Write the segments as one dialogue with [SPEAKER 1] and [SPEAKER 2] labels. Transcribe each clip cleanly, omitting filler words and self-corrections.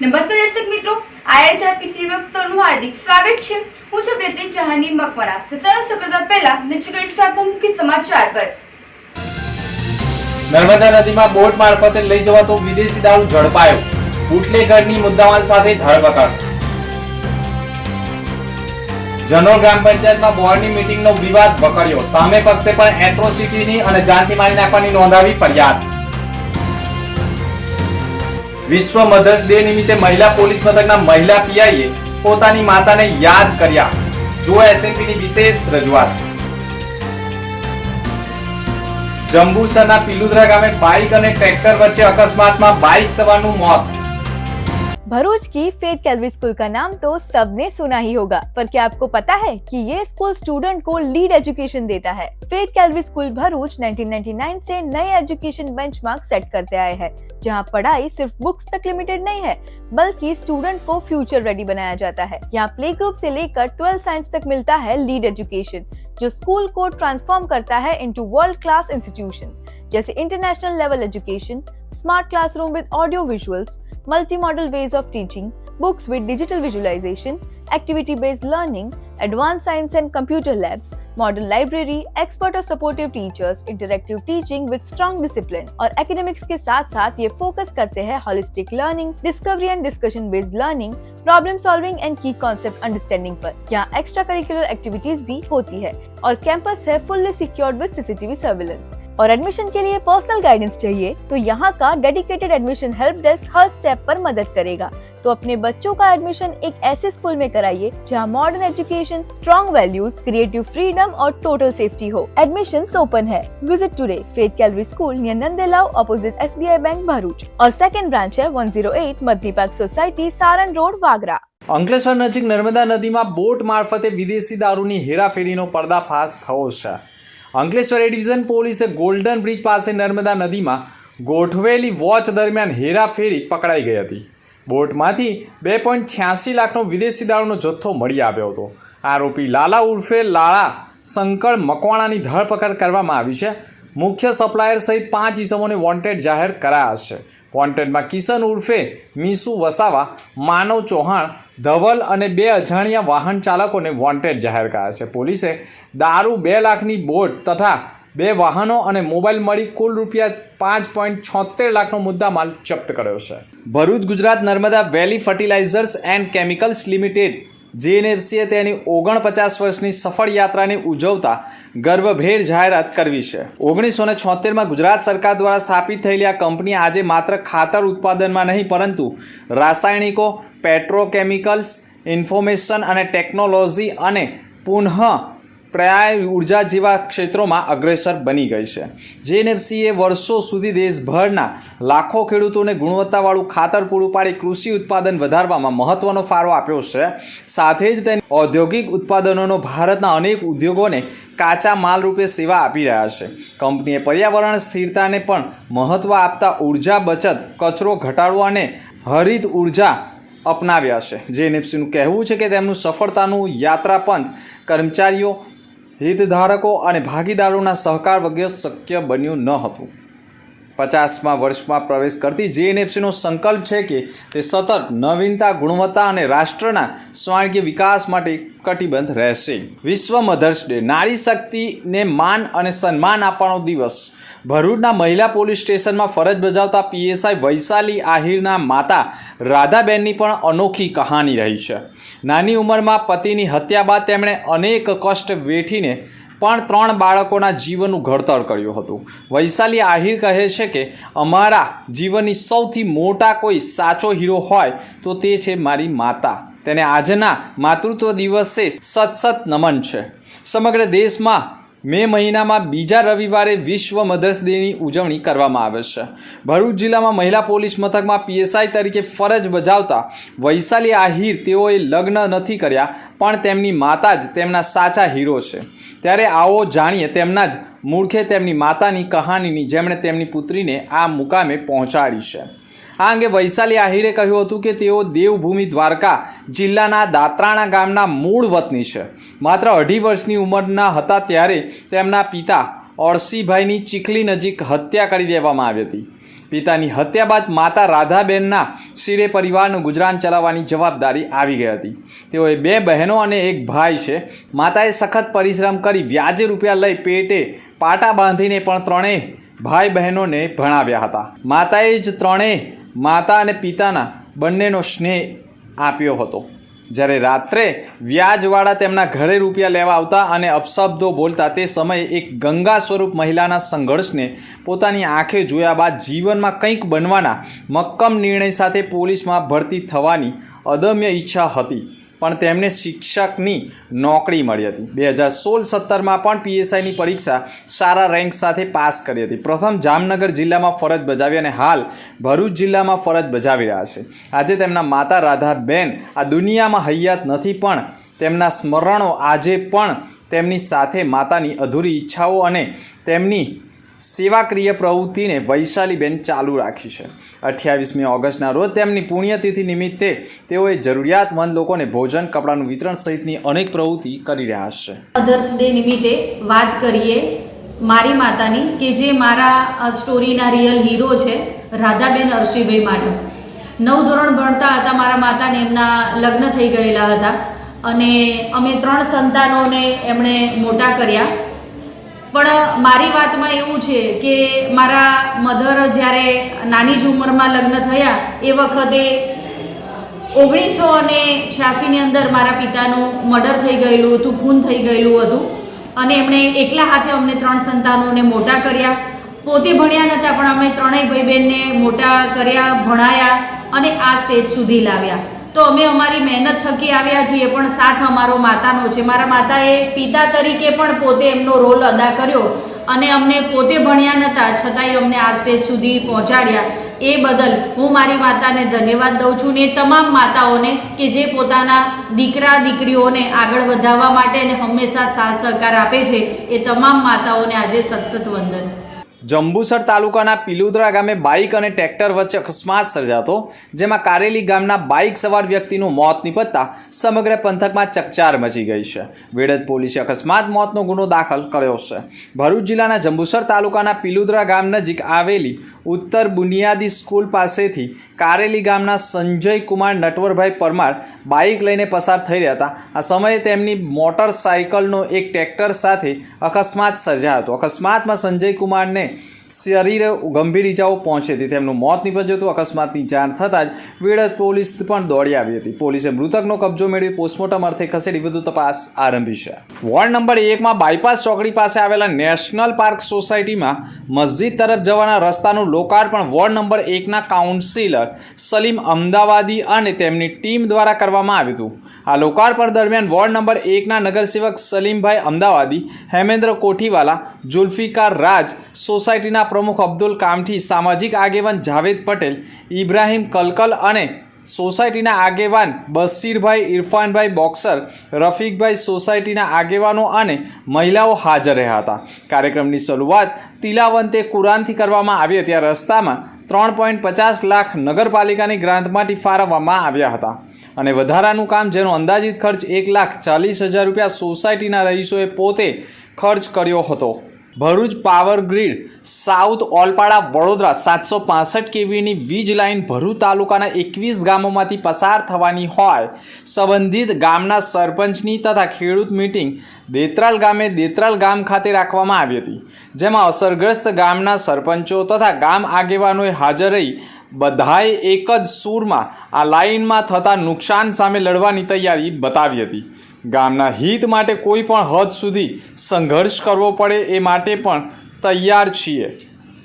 [SPEAKER 1] નમસ્કાર દર્શક મિત્રો, IHRPC વેબસાઇટનું હાર્દિક સ્વાગત છે। હું છું પ્રીતિ ચહાની મકવારા। તો સૌ પ્રથમ પહેલા નજર સાથે મુખ્ય સમાચાર પર।
[SPEAKER 2] નર્મદા નદીમાં બોટ મારફતે લઈ જવાતો વિદેશી દારૂ ઝડપાયો। બુટલેગરની મુદ્દામાલ સાથે ધરપકડ। જનોર ગ્રામ પંચાયતમાં બોર્ડની મીટિંગનો વિવાદ વકર્યો। સામે પક્ષે પણ એટ્રોસિટીની અને જાનથી મારી નાખવાની નોંધાવી ફરિયાદ। વિશ્વ મધર્સ ડે નિમિત્તે મહિલા પોલીસ મથકના મહિલા પીઆઈએ પોતાની માતાને યાદ કર્યા। જો એસએનપીની વિશેષ રજૂઆત। જંબુસરના પીલુદરા ગામે बाइक અને ट्रैक्टर વચ્ચે અકસ્માતમાં बाइक સવારનું મોત।
[SPEAKER 3] भरूच की फेथ कैलरी स्कूल का नाम तो सबने सुना ही होगा, पर क्या आपको पता है कि ये स्कूल स्टूडेंट को लीड एजुकेशन देता है। फेथ कैलरी स्कूल भरूच 1999 से नए एजुकेशन बेंचमार्क सेट करते आए हैं, जहां पढ़ाई सिर्फ बुक्स तक लिमिटेड नहीं है, बल्कि स्टूडेंट को फ्यूचर रेडी बनाया जाता है। यहाँ प्ले ग्रुप से लेकर 12 साइंस तक मिलता है लीड एजुकेशन, जो स्कूल को ट्रांसफॉर्म करता है इनटू वर्ल्ड क्लास इंस्टीट्यूशन, जैसे international level education, smart classroom with audio visuals, multi-modal ways of teaching, books with digital visualization, activity-based learning, advanced science and computer labs, model library, expert और supportive teachers, interactive teaching with strong discipline। और academics के साथ साथ ये focus करते हैं holistic learning, discovery and discussion based learning, problem solving and की concept understanding पर। यहाँ एक्स्ट्रा करिकुलर एक्टिविटीज भी होती है और कैंपस है fully secured with CCTV surveillance. और एडमिशन के लिए पर्सनल गाइडेंस चाहिए तो यहाँ का डेडिकेटेड एडमिशन हेल्प डेस्क हर स्टेप पर मदद करेगा। तो अपने बच्चों का एडमिशन एक ऐसे स्कूल में कराइए जहाँ modern education, strong values, creative freedom और टोटल सेफ्टी हो। एडमिशंस ओपन है। Visit today faith calorie school near Nandelav opposite SBI bank Bharuch और सेकंड ब्रांच है 108 Madani park society Saran road Vagra.
[SPEAKER 2] Ankleshwar નજીક નર્મદા નદીમાં બોટ મારફતે વિદેશી દારૂની હેરાફેરીનો પર્દાફાશ થયો છે। અંકલેશ્વર એ ડિવિઝન પોલીસે ગોલ્ડન બ્રિજ પાસે નર્મદા નદીમાં ગોઠવેલી વોચ દરમિયાન હેરાફેરી પકડાઈ ગઈ હતી। બોટમાંથી 2.86 લાખનો વિદેશી દારૂનો જથ્થો મળી આવ્યો હતો। આરોપી લાલા ઉર્ફે લાલા શંકર મકવાણાની ધરપકડ કરવામાં આવી છે। મુખ્ય સપ્લાયર સહિત 5 ઇસમોને વોન્ટેડ જાહેર કરાયા છે। વોન્ટેડમાં કિશન ઉર્ફે મીસુ વસાવા, માનવ ચૌહાણ, ધવલ અને 2 અજાણ્યા વાહન ચાલકોને વોન્ટેડ જાહેર કર્યા છે। પોલીસે દારૂ 2 લાખની બોટ તથા 2 વાહનો અને મોબાઈલ મળી કુલ રૂપિયા 5.76 લાખનો મુદ્દામાલ જપ્ત કર્યો છે। ભરૂચ ગુજરાત નર્મદા વેલી ફર્ટિલાઇઝર્સ એન્ડ કેમિકલ્સ લિમિટેડ JNFCએ તેની 49 વર્ષની સફળ યાત્રાને ઉજવતા ગર્વભેર જાહેરાત કરવી છે। 1976માં ગુજરાત સરકાર દ્વારા સ્થાપિત થયેલી આ કંપની આજે માત્ર ખાતર ઉત્પાદનમાં નહીં પરંતુ રાસાયણિકો, પેટ્રોકેમિકલ્સ, ઇન્ફોર્મેશન અને ટેકનોલોજી અને પુનઃ पर्याय ऊर्जा જેવા ક્ષેત્રોમાં અગ્રેસર બની ગઈ છે। JNFCએ વર્ષો સુધી દેશભરના લાખો ખેડૂતોને ગુણવત્તાવાળું ખાતર પૂરું પાડી કૃષિ ઉત્પાદન વધારવામાં મહત્વનો ફાળો આપ્યો છે। સાથે જ તેની ઔદ્યોગિક ઉત્પાદનોનો ભારતના અનેક ઉદ્યોગોને કાચા માલ રૂપે સેવા આપી રહ્યા છે। કંપનીએ પર્યાવરણ સ્થિરતાને પણ મહત્વ આપતા ઉર્જા બચત, કચરો ઘટાડવો અને હરિત ઉર્જા અપનાવ્યા છે। JNFCનું કહેવું છે કે તેમનું સફળતાનું યાત્રાપંથ કર્મચારીઓ, हितधारकों और भागीदारों सहकार वगैरह शक्य बन्यु न हतुं। 50માં વર્ષમાં પ્રવેશ કરતી JNFCનો સંકલ્પ છે કે તે સતત નવીનતા, ગુણવત્તા અને રાષ્ટ્રના સ્વાયત્ત વિકાસ માટે કટિબદ્ધ રહેશે। વિશ્વ મધર્સ ડે નારી શક્તિને માન અને સન્માન આપવાનો દિવસ। ભરૂચના મહિલા પોલીસ સ્ટેશનમાં ફરજ બજાવતા PSI વૈશાલી આહિરના માતા રાધાબેનની પણ અનોખી કહાની રહી છે। નાની ઉંમરમાં પતિની હત્યા બાદ તેમણે અનેક કષ્ટ વેઠીને પણ 3 બાળકોના જીવનનું ઘડતર કર્યું હતું। વૈશાલી આહિર કહે છે કે અમારા જીવનની સૌથી મોટા કોઈ સાચો હીરો હોય તો તે છે મારી માતા। તેને આજના માતૃત્વ દિવસે સત નમન છે। સમગ્ર દેશમાં મે મહિનામાં બીજા રવિવારે વિશ્વ મધર્સ ડેની ઉજવણી કરવામાં આવે છે। ભરૂચ જિલ્લામાં મહિલા પોલીસ મથકમાં PSI તરીકે ફરજ બજાવતા વૈશાલી આહિર તેઓએ લગ્ન નથી કર્યા પણ તેમની માતા જ તેમના સાચા હીરો છે। ત્યારે આવો જાણીએ તેમના જ મૂળખે તેમની માતાની કહાનીની, જેમણે તેમની પુત્રીને આ મુકામે પહોંચાડી છે। આ અંગે વૈશાલી આહિરે કહ્યું હતું કે તેઓ દેવભૂમિ દ્વારકા જિલ્લાના દાત્રાણા ગામના મૂળ વતની છે। માત્ર 2.5 વર્ષની ઉંમરના હતા ત્યારે તેમના પિતા ઓરસીભાઈની ચીખલી નજીક હત્યા કરી દેવામાં આવી હતી। પિતાની હત્યા બાદ માતા રાધાબેનના શિરે પરિવારનું ગુજરાન ચલાવવાની જવાબદારી આવી ગઈ હતી. તેઓએ 2 બહેનો અને 1 ભાઈ છે. માતાએ સખત પરિશ્રમ કરી વ્યાજે રૂપિયા લઈ પેટે પાટા બાંધીને પણ 3 ભાઈ બહેનોને ભણાવ્યા હતા. માતાએ જ 3 માતા અને પિતાના બંનેનો સ્નેહ આપ્યો હતો. જ્યારે રાત્રે વ્યાજવાળા તેમના ઘરે રૂપિયા લેવા આવતા અને અપશબ્દો બોલતા તે સમયે એક ગંગા સ્વરૂપ મહિલાના સંઘર્ષને પોતાની આંખે જોયા બાદ જીવનમાં કંઈક બનવાના મક્કમ નિર્ણય સાથે પોલીસમાં ભરતી થવાની અદમ્ય ઈચ્છા હતી, પણ તેમને શિક્ષકની નોકરી મળી હતી. 2016-17માં પણ પીએસઆઈની પરીક્ષા સારા રેન્ક સાથે પાસ કરી હતી. પ્રથમ જામનગર જિલ્લામાં ફરજ બજાવી અને હાલ ભરૂચ જિલ્લામાં ફરજ બજાવી રહ્યા છે. આજે તેમના માતા રાધાબેન આ દુનિયામાં હયાત નથી, પણ તેમના સ્મરણો આજે પણ તેમની સાથે માતાની અધૂરી ઈચ્છાઓ અને તેમની સેવાક્રિય પ્રવૃત્તિને વૈશાલીબેન ચાલુ રાખી છે. 28મી ઓગસ્ટના રોજ તેમની પુણ્યતિથિ નિમિત્તે તેઓએ જરૂરિયાતમંદ લોકોને ભોજન, કપડાનું વિતરણ સહિતની અનેક પ્રવૃત્તિ કરી રહ્યા છે.
[SPEAKER 4] મધર્સ ડે નિમિત્તે વાત કરીએ મારી માતાની, કે જે મારા સ્ટોરીના રિયલ હીરો છે, રાધાબેન અરશીભાઈ માડમ. 9 ધોરણ ભણતા હતા મારા માતાને, એમના લગ્ન થઈ ગયેલા હતા અને અમે 3 સંતાનોને એમણે મોટા કર્યા. પણ મારી વાતમાં એવું છે કે મારા મધર જ્યારે નાની જ ઉંમરમાં લગ્ન થયા એ વખતે 1986ની અંદર મારા પિતાનું મર્ડર થઈ ગયેલું હતું, ખૂન થઈ ગયેલું હતું અને એમણે એકલા હાથે અમને 3 સંતાનોને મોટા કર્યા. પોતે ભણ્યા નહોતા પણ અમે 3 ભાઈ બહેનને મોટા કર્યા, ભણાયા અને આ સ્ટેજ સુધી લાવ્યા. તો અમે અમારી મહેનત થકી આવ્યા છીએ, પણ સાથ અમારો માતાનો છે. મારા માતાએ પિતા તરીકે પણ પોતે એમનો રોલ અદા કર્યો અને અમને પોતે ભણ્યા નહોતા છતાંય અમને આ સ્ટેજ સુધી પહોંચાડ્યા. એ બદલ હું મારી માતાને ધન્યવાદ દઉં છું ને તમામ માતાઓને કે જે પોતાના દીકરા દીકરીઓને આગળ વધારવા માટે અને હંમેશા સાથ સહકાર આપે છે. એ તમામ માતાઓને આજે સતસત વંદન.
[SPEAKER 2] જંબુસર તાલુકાના પિલુદ્રા ગામે બાઇક અને ટ્રેક્ટર વચ્ચે અકસ્માત સર્જાતો, જેમાં કારેલી ગામના બાઇક સવાર વ્યક્તિનું મોત નિપજતા સમગ્ર પંથકમાં ચકચાર મચી ગઈ છે. વેડજ પોલીસે અકસ્માત મોતનો ગુનો દાખલ કર્યો છે. ભરૂચ જિલ્લાના જંબુસર તાલુકાના પિલુદ્રા ગામ નજીક આવેલી ઉત્તર બુનિયાદી સ્કૂલ પાસેથી કારેલી ગામના સંજય કુમાર નટવરભાઈ પરમાર બાઇક લઈને પસાર થઈ રહ્યા હતા. આ સમયે તેમની મોટરસાઇકલનો એક ટ્રેક્ટર સાથે અકસ્માત સર્જાયો હતો. અકસ્માતમાં સંજય કુમારને શરીરે ગંભીર ઇજાઓ પહોંચી હતી. તેમનું મોત નીપજ્યું હતું. અકસ્માતની જાણ થતાં જ વેડજ પોલીસ પણ દોડી આવી હતી. પોલીસે મૃતકનો કબજો મેળવી પોસ્ટમોર્ટમ અર્થે ખસેડી વધુ તપાસ આરંભી છે. વોર્ડ નંબર 1માં બાયપાસ ચોકડી પાસે આવેલા નેશનલ પાર્ક સોસાયટીમાં મસ્જિદ તરફ જવાના રસ્તાનું લોકાર્પણ વોર્ડ નંબર 1ના કાઉન્સિલર સલીમ અમદાવાદી અને તેમની ટીમ દ્વારા કરવામાં આવ્યું હતું. આ લોકાર્પણ દરમિયાન વોર્ડ નંબર 1ના નગરસેવક સલીમભાઈ અમદાવાદી, હેમેન્દ્ર કોઠીવાલા, જુલ્ફિકાર રાજ, સોસાયટીના પ્રમુખ અબ્દુલ કામઠી, સામાજિક આગેવાન જાવેદ પટેલ, ઇબ્રાહિમ કલકલ અને સોસાયટીના આગેવાન બશીરભાઈ, ઇરફાનભાઈ બોક્સર, રફીકભાઈ, સોસાયટીના આગેવાનો અને મહિલાઓ હાજર રહ્યા હતા. કાર્યક્રમની શરૂઆત તિલાવંતે કુરાનથી કરવામાં આવી હતી. આ રસ્તામાં 3.50 લાખ નગરપાલિકાની ગ્રાન્ટમાંથી ફાળવવામાં આવ્યા હતા અને વધારાનું કામ, જેનો અંદાજિત ખર્ચ 1,40,000 રૂપિયા સોસાયટીના રહીશોએ પોતે ખર્ચ કર્યો હતો. Bharuch power grid south Olpad Vadodara 765 કેવીની વીજ લાઇન ભરૂચ તાલુકાના 21 ગામોમાંથી પસાર થવાની હોય સંબંધિત ગામના સરપંચની તથા ખેડૂત મિટિંગ દેત્રાલ ગામ ખાતે રાખવામાં આવી હતી, જેમાં અસરગ્રસ્ત ગામના સરપંચો તથા ગામ આગેવાનોએ હાજર રહી બધાએ એક જ સૂરમાં આ લાઇનમાં થતા નુકસાન સામે લડવાની તૈયારી બતાવી હતી. ગામના હિત માટે કોઈ પણ હદ સુધી સંઘર્ષ કરવો પડે એ માટે પણ તૈયાર છીએ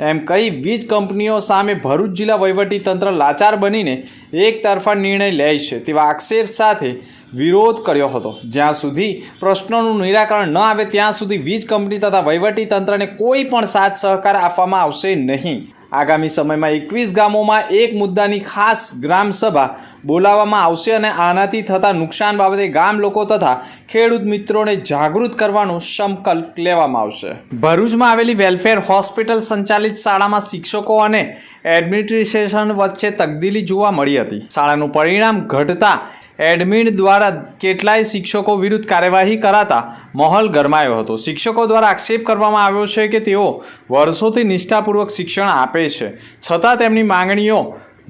[SPEAKER 2] એમ કહી વીજ કંપનીઓ સામે ભરૂચ જિલ્લા વહીવટીતંત્ર લાચાર બનીને એક તરફા નિર્ણય લે છે તેવા આક્ષેપ સાથે વિરોધ કર્યો હતો. જ્યાં સુધી પ્રશ્નોનું નિરાકરણ ન આવે ત્યાં સુધી વીજ કંપની તથા વહીવટીતંત્રને કોઈ પણ સાથ સહકાર આપવામાં આવશે નહીં. આગામી સમયમાં 21 ગામોમાં એક મુદ્દાની ખાસ ગ્રામસભા બોલાવવામાં આવશે અને આનાથી થતા નુકસાન બાબતે ગામ લોકો તથા ખેડૂત મિત્રોને જાગૃત કરવાનો સંકલ્પ લેવામાં આવશે. ભરૂચમાં આવેલી વેલફેર હોસ્પિટલ સંચાલિત શાળામાં શિક્ષકો અને એડમિનિસ્ટ્રેશન વચ્ચે તકદીલી જોવા મળી હતી. શાળાનું પરિણામ ઘટતા એડમિન દ્વારા કેટલાય શિક્ષકો વિરુદ્ધ કાર્યવાહી કરાતા માહોલ ગરમાયો હતો. શિક્ષકો દ્વારા આક્ષેપ કરવામાં આવ્યો છે કે તેઓ વર્ષોથી નિષ્ઠાપૂર્વક શિક્ષણ આપે છે, છતાં તેમની માંગણીઓ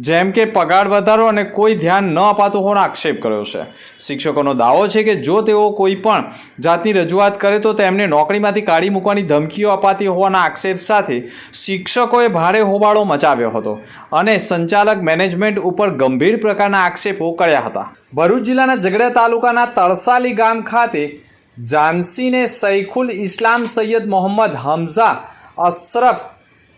[SPEAKER 2] જેમ કે પગાર વધારો અને કોઈ ધ્યાન ન અપાતું હોવાનો આક્ષેપ કર્યો છે. શિક્ષકોનો દાવો છે કે જો તેઓ કોઈ પણ જાતની રજૂઆત કરે તો તેમને નોકરીમાંથી કાઢી મૂકવાની ધમકીઓ અપાતી હોવાના આક્ષેપ સાથે શિક્ષકોએ ભારે હોબાળો મચાવ્યો હતો અને સંચાલક મેનેજમેન્ટ ઉપર ગંભીર પ્રકારના આક્ષેપો કર્યા હતા. ભરૂચ જિલ્લાના ઝઘડિયા તાલુકાના તરસાલી ગામ ખાતે ઝાંસીને સૈખુલ ઇસ્લામ સૈયદ મોહમ્મદ હમઝા અશરફ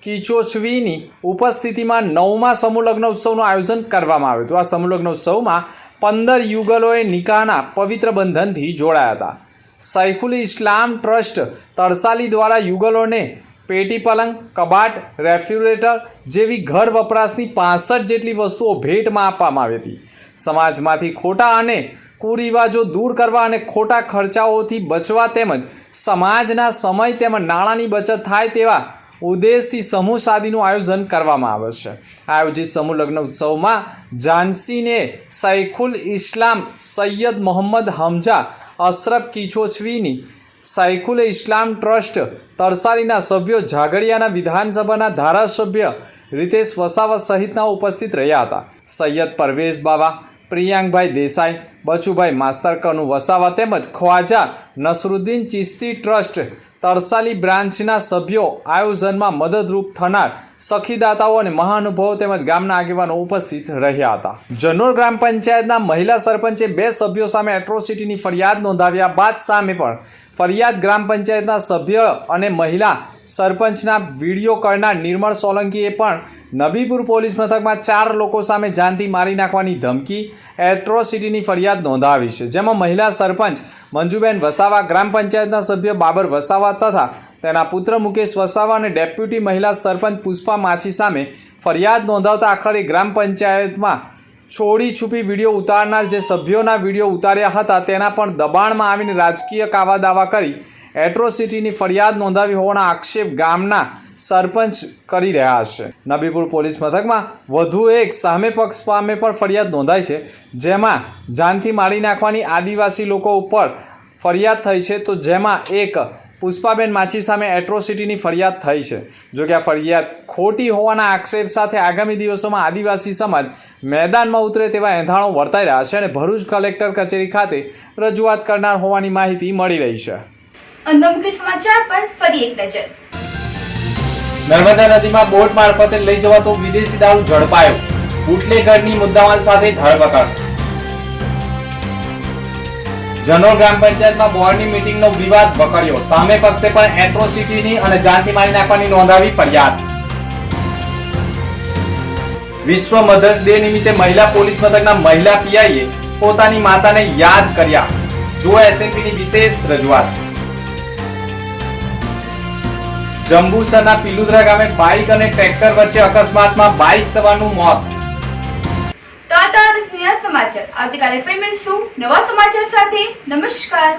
[SPEAKER 2] કિચોચવીની ઉપસ્થિતિમાં 9મા સમૂહ લગ્ન ઉત્સવનું આયોજન કરવામાં આવ્યું હતું. આ સમૂહ લગ્ન ઉત્સવમાં 15 યુગલોએ નિકાહના પવિત્ર બંધનથી જોડાયા હતા. સૈખુલ ઇસ્લામ ટ્રસ્ટ તરસાલી દ્વારા યુગલોને પેટી પલંગ, કબાટ, રેફ્રિજરેટર જેવી ઘર વપરાશની 65 જેટલી વસ્તુઓ ભેટમાં આપવામાં આવી હતી. સમાજમાંથી ખોટા અને કુરિવાજો દૂર કરવા અને ખોટા ખર્ચાઓથી બચવા તેમજ સમાજના સમય તેમજ નાણાંની બચત થાય તેવા ઉદ્દેશથી સમૂહ શાદીનું આયોજન કરવામાં આવે છે. આયોજિત સમૂહ લગ્ન ઉત્સવમાં ઝાંસીને સૈખુલ ઇસ્લામ સૈયદ મોહમ્મદ હમઝા અશરફ કિચોચવીની સૈખુલ ઇસ્લામ ટ્રસ્ટ તરસાલીના સભ્યો, ઝઘડિયાના વિધાનસભાના ધારાસભ્ય રીતેશ વસાવા સહિતના ઉપસ્થિત રહ્યા હતા. સૈયદ પરવેઝ બાવા, પ્રિયાંકભાઈ દેસાઈ, બચુભાઈ માસ્તરકરનું વસાવા તેમજ ખ્વાજા નસરુદ્દીન ચિશ્તી ટ્રસ્ટ તરસાલી બ્રાન્ચના સભ્યો આયોજનમાં મદદરૂપ થનાર સખીદાતાઓ અને મહાનુભાવો તેમજ ગામના આગેવાનો ઉપસ્થિત રહ્યા હતા. જનોર ગ્રામ પંચાયતના મહિલા સરપંચે 2 સભ્યો સામે એટ્રોસિટીની ફરિયાદ નોંધાવ્યા બાદ સામે પણ ફરિયાદ ગ્રામ પંચાયતના સભ્ય અને મહિલા સરપંચના વિડીયો કરનાર નિર્મળ સોલંકીએ પણ નબીપુર પોલીસ મથકમાં 4 લોકો સામે જાનથી મારી નાખવાની ધમકી, એટ્રોસિટીની ફરિયાદ નોંધાવી છે. જેમાં મહિલા સરપંચ મંજુબેન વસાવા, ગ્રામ પંચાયતના સભ્ય બાબર વસાવા તથા તેના પુત્ર મુકેશ વસાવા અને ડેપ્યુટી મહિલા સરપંચ પુષ્પા માછી સામે ફરિયાદ નોંધાવતા આખરે ગ્રામ પંચાયતમાં છોડી છુપી વિડીયો ઉતારનાર જે સભ્યોના વિડીયો ઉતાર્યા હતા તેના પણ દબાણમાં આવીને રાજકીય કાવા દાવા કરી એટ્રોસિટીની ફરિયાદ નોંધાવી હોવાના આક્ષેપ ગામના સરપંચ કરી રહ્યા છે. નબીપુર પોલીસ મથકમાં વધુ એક સામે પક્ષ સામે પણ ફરિયાદ નોંધાઈ છે, જેમાં જાનથી મારી નાખવાની આદિવાસી લોકો ઉપર ફરિયાદ થઈ છે, તો જેમાં એક પુષ્પાબેન માછી સામે એટ્રોસિટીની ફરિયાદ થઈ છે. જોકે આ ફરિયાદ ખોટી હોવાના આક્ષેપ સાથે આગામી દિવસોમાં આદિવાસી સમાજ મેદાનમાં ઉતરે તેવા એંધાણો વર્તાઈ રહ્યા છે અને ભરૂચ કલેક્ટર કચેરી ખાતે રજૂઆત કરનાર હોવાની માહિતી મળી રહી છે.
[SPEAKER 1] અંધમુખી સમાચાર પર ફરી એક નજર.
[SPEAKER 2] નર્મદા નદીમાં બોટ મારફતે લઈ જવાતો વિદેશી દારૂ ઝડપાયો. બુટલેગરની મુદ્દામાલ સાથે ધરપકડ. જનોર ગ્રામ પંચાયતમાં બોર્ડની મીટિંગનો વિવાદ વકર્યો. સામે પક્ષે પણ એટ્રોસિટીની અને જાનથી મારી નાખવાની નોંધાવી ફરિયાદ. વિશ્વ મધર્સ ડે નિમિત્તે મહિલા પોલીસ મથકના મહિલા પીઆઈએ પોતાની માતાને યાદ કર્યા. જો એસએનપીની વિશેષ રજૂઆત. જંબુસરના પિલુદ્રા ગામે બાઇક અને ટ્રેક્ટર વચ્ચે અકસ્માતમાં બાઇક સવારનું મોત.
[SPEAKER 1] તો આ હતા આજના સમાચાર. આવતીકાલે ફરી મળીશું નવા સમાચાર સાથે. નમસ્કાર.